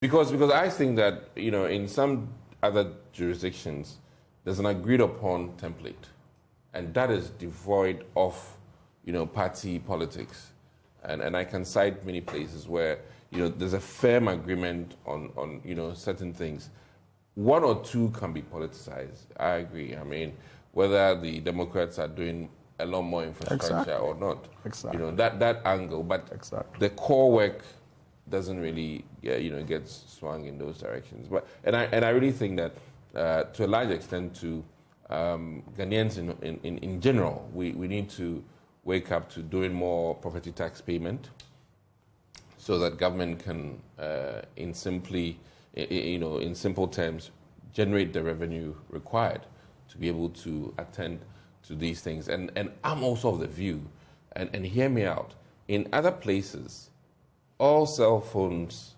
Because I think that, in some other jurisdictions, there's an agreed upon template, and that is devoid of, party politics. And I can cite many places where, there's a firm agreement on certain things. One or two can be politicized. I agree. I mean, whether the Democrats are doing a lot more infrastructure or not, that angle. But the core work doesn't really, get swung in those directions. And I really think that to a large extent, to Ghanaians in general, we need to wake up to doing more property tax payment, so that government can, in simple terms, generate the revenue required to be able to attend to these things. And I'm also of the view, and hear me out, in other places, all cell phones,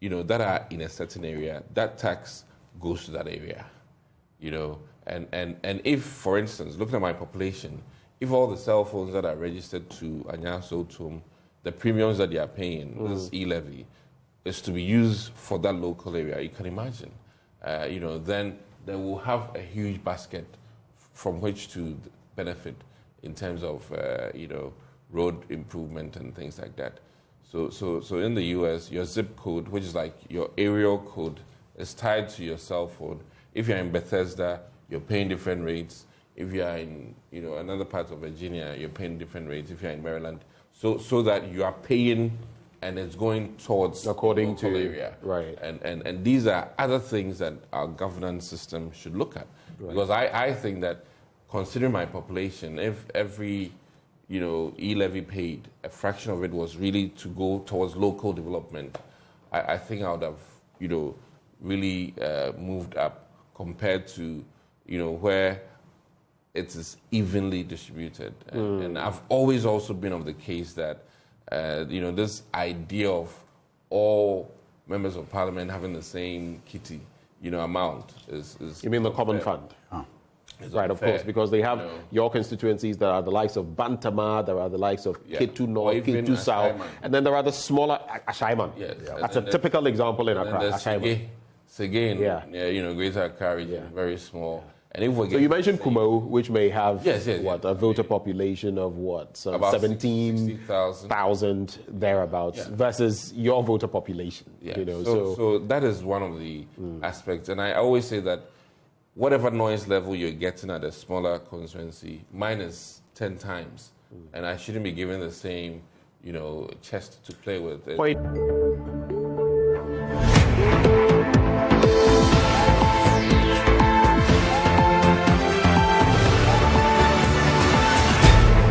that are in a certain area, that tax goes to that area, And if, for instance, looking at my population, if all the cell phones that are registered to Anyaa-Sowutuom, the premiums that they are paying, this e-levy, is to be used for that local area, you can imagine, then they will have a huge basket from which to benefit in terms of, road improvement and things like that. So in the US, your zip code, which is like your aerial code, is tied to your cell phone. If you're in Bethesda, you're paying different rates. If you're in, another part of Virginia, you're paying different rates. If you're in Maryland, so that you are paying, and it's going towards according to area. Right. And these are other things that our governance system should look at. Right. Because I think that, considering my population, if every e-levy paid, a fraction of it was really to go towards local development, I think I would have, really moved up compared to, where it is evenly distributed. And I've always also been of the case that, this idea of all members of parliament having the same kitty, amount is You mean the common fund? Oh. Right, of course, because they have your constituencies that are the likes of Bantama, there are the likes of Ketu North, Ketu South, and then there are the smaller Ashaiman. Yes. That's a typical example in Accra, Ashaiman. Again, Greater Accra region, very small. And if so you mentioned Kumo, which may have a voter population of so about 17,000 thereabouts, versus your voter population. So that is one of the aspects, and I always say that whatever noise level you're getting at a smaller constituency, mine is 10 times, and I shouldn't be given the same, chest to play with.